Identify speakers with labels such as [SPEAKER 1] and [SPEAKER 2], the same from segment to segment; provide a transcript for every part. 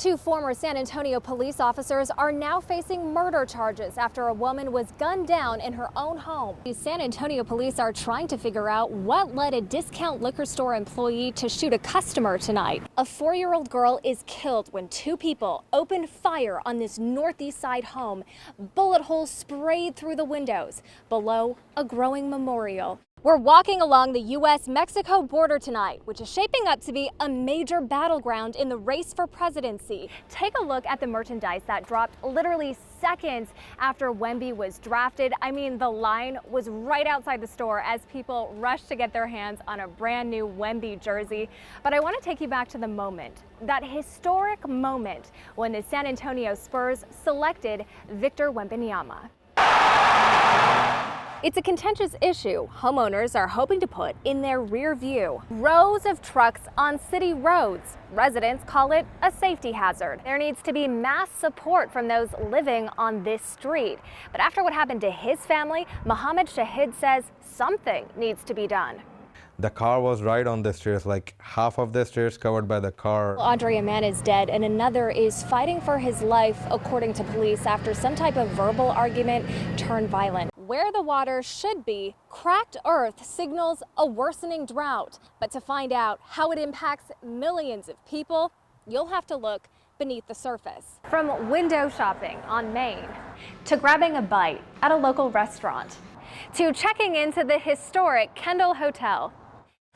[SPEAKER 1] Two former San Antonio police officers are now facing murder charges after a woman was gunned down in her own home. The San Antonio police are trying to figure out what led a discount liquor store employee to shoot a customer tonight. A 4-year-old girl is killed when two people opened fire on this northeast side home. Bullet holes sprayed through the windows. Below, a growing memorial. We're walking along the U.S.-Mexico border tonight, which is shaping up to be a major battleground in the race for presidency. Take a look at the merchandise that dropped literally seconds after Wemby was drafted. I mean, the line was right outside the store as people rushed to get their hands on a brand new Wemby jersey. But I want to take you back to the moment, that historic moment when the San Antonio Spurs selected Victor Wembanyama. It's a contentious issue homeowners are hoping to put in their rear view. Rows of trucks on city roads. Residents call it a safety hazard. There needs to be mass support from those living on this street. But after what happened to his family, Mohammed Shahid says something needs to be done.
[SPEAKER 2] The car was right on the stairs, like half of the stairs covered by the car.
[SPEAKER 1] Andre, a man is dead and another is fighting for his life, according to police, after some type of verbal argument turned violent. Where the water should be, cracked earth signals a worsening drought. But to find out how it impacts millions of people, you'll have to look beneath the surface. From window shopping on Main, to grabbing a bite at a local restaurant, to checking into the historic Kendall Hotel.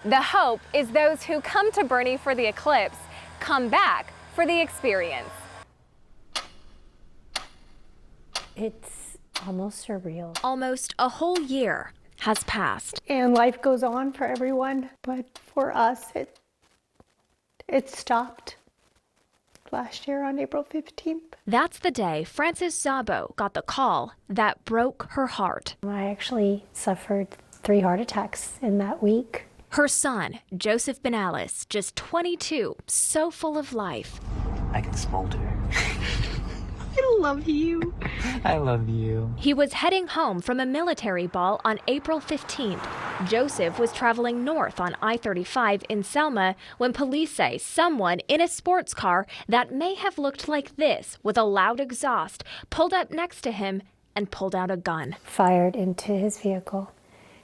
[SPEAKER 1] The hope is those who come to Bernie for the eclipse come back for the experience.
[SPEAKER 3] It's almost surreal.
[SPEAKER 1] Almost a whole year has passed.
[SPEAKER 3] And life goes on for everyone, but for us, it stopped last year on April 15th.
[SPEAKER 1] That's the day Frances Szabo got the call that broke her heart.
[SPEAKER 3] I actually suffered 3 heart attacks in that week.
[SPEAKER 1] Her son, Joseph Benales, just 22, so full of life.
[SPEAKER 4] I can smolder.
[SPEAKER 3] I love you.
[SPEAKER 4] I love you.
[SPEAKER 1] He was heading home from a military ball on April 15th. Joseph was traveling north on I-35 in Selma when police say someone in a sports car that may have looked like this with a loud exhaust pulled up next to him and pulled out a gun.
[SPEAKER 3] Fired into his vehicle,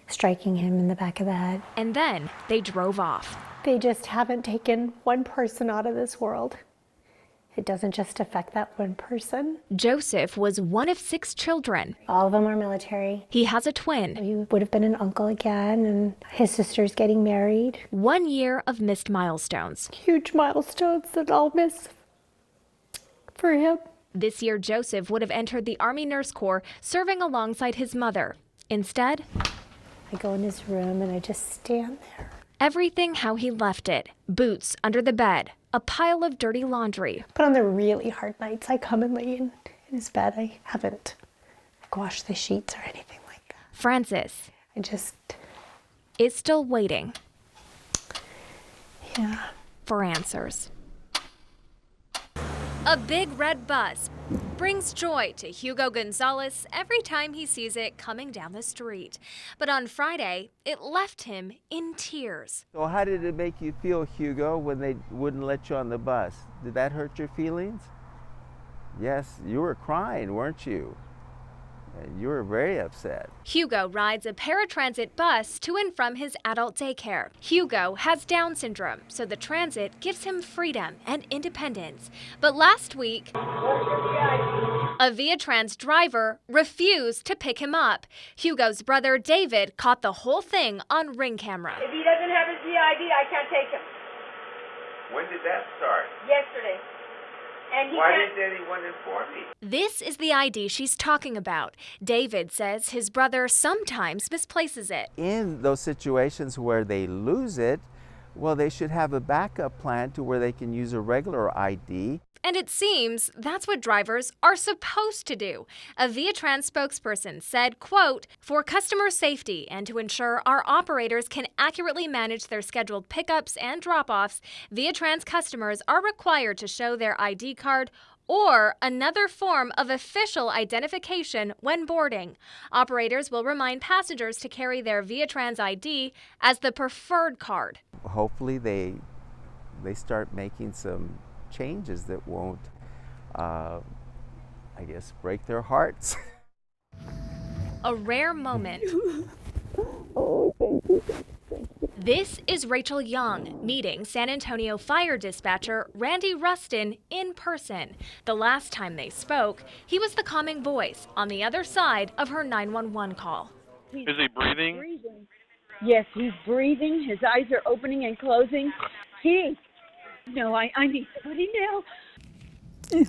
[SPEAKER 3] striking him in the back of the head.
[SPEAKER 1] And then they drove off.
[SPEAKER 3] They just haven't taken one person out of this world. It doesn't just affect that one person.
[SPEAKER 1] Joseph was one of 6 children.
[SPEAKER 3] All of them are military.
[SPEAKER 1] He has a twin.
[SPEAKER 3] He would have been an uncle again, and his sister's getting married.
[SPEAKER 1] 1 year of missed milestones.
[SPEAKER 3] Huge milestones that I'll miss for him.
[SPEAKER 1] This year, Joseph would have entered the Army Nurse Corps, serving alongside his mother. Instead,
[SPEAKER 3] I go in his room and I just stand there.
[SPEAKER 1] Everything how he left it. Boots under the bed, a pile of dirty laundry.
[SPEAKER 3] But on the really hard nights, I come and lay in his bed. I haven't washed the sheets or anything like that.
[SPEAKER 1] Frances
[SPEAKER 3] I just...
[SPEAKER 1] is still waiting.
[SPEAKER 3] Yeah.
[SPEAKER 1] For answers. A big red bus brings joy to Hugo Gonzalez every time he sees it coming down the street. But on Friday, it left him in tears.
[SPEAKER 5] So how did it make you feel, Hugo, when they wouldn't let you on the bus? Did that hurt your feelings? Yes, you were crying, weren't you? You were very upset.
[SPEAKER 1] Hugo rides a paratransit bus to and from his adult daycare. Hugo has Down syndrome, so the transit gives him freedom and independence. But last week, a Viatrans driver refused to pick him up. Hugo's brother David caught the whole thing on Ring camera.
[SPEAKER 6] If he doesn't have his VID, I can't take him.
[SPEAKER 7] When did that start?
[SPEAKER 6] Yesterday. And
[SPEAKER 7] Why didn't anyone inform me?
[SPEAKER 1] This is the ID she's talking about. David says his brother sometimes misplaces it.
[SPEAKER 5] In those situations where they lose it, well, they should have a backup plan to where they can use a regular ID.
[SPEAKER 1] And it seems that's what drivers are supposed to do. A Viatrans spokesperson said, quote, "For customer safety and to ensure our operators can accurately manage their scheduled pickups and drop-offs, Viatrans customers are required to show their ID card or another form of official identification when boarding. Operators will remind passengers to carry their Viatrans ID as the preferred card."
[SPEAKER 5] Hopefully they start making some changes that won't, I guess, break their hearts.
[SPEAKER 1] A rare moment. This is Rachel Young meeting San Antonio fire dispatcher Randy Rustin in person. The last time they spoke, he was the calming voice on the other side of her 911 call.
[SPEAKER 8] Is he breathing?
[SPEAKER 9] Yes, he's breathing. His eyes are opening and closing. No, I need somebody now.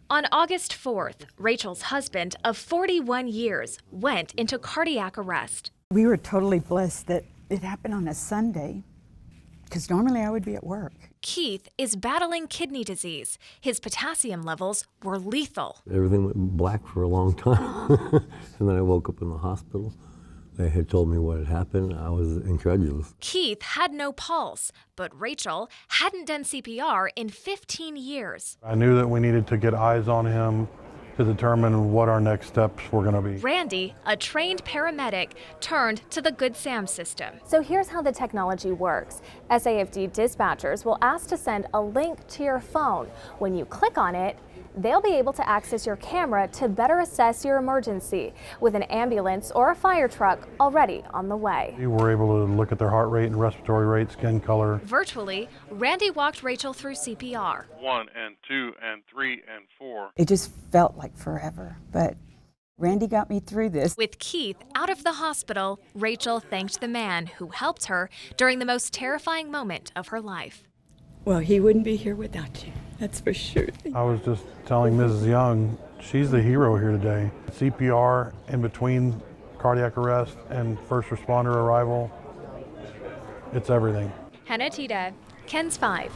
[SPEAKER 1] On August 4th, Rachel's husband of 41 years went into cardiac arrest.
[SPEAKER 10] We were totally blessed that it happened on a Sunday, because normally I would be at work.
[SPEAKER 1] Keith is battling kidney disease. His potassium levels were lethal.
[SPEAKER 11] Everything went black for a long time, and then I woke up in the hospital. They had told me what had happened. I was incredulous.
[SPEAKER 1] Keith had no pulse, but Rachel hadn't done CPR in 15 years.
[SPEAKER 12] I knew that we needed to get eyes on him to determine what our next steps were going to be.
[SPEAKER 1] Randy, a trained paramedic, turned to the Good Sam system. So here's how the technology works. SAFD dispatchers will ask to send a link to your phone. When you click on it, they'll be able to access your camera to better assess your emergency with an ambulance or a fire truck already on the way.
[SPEAKER 12] We were able to look at their heart rate and respiratory rate, skin color.
[SPEAKER 1] Virtually, Randy walked Rachel through CPR.
[SPEAKER 8] 1 and 2 and 3 and 4.
[SPEAKER 10] It just felt like forever, but Randy got me through this.
[SPEAKER 1] With Keith out of the hospital, Rachel thanked the man who helped her during the most terrifying moment of her life.
[SPEAKER 10] Well, he wouldn't be here without you, that's for sure.
[SPEAKER 12] I was just telling Mrs. Young, she's the hero here today. CPR in between cardiac arrest and first responder arrival, it's everything.
[SPEAKER 1] Tiede, KENS 5.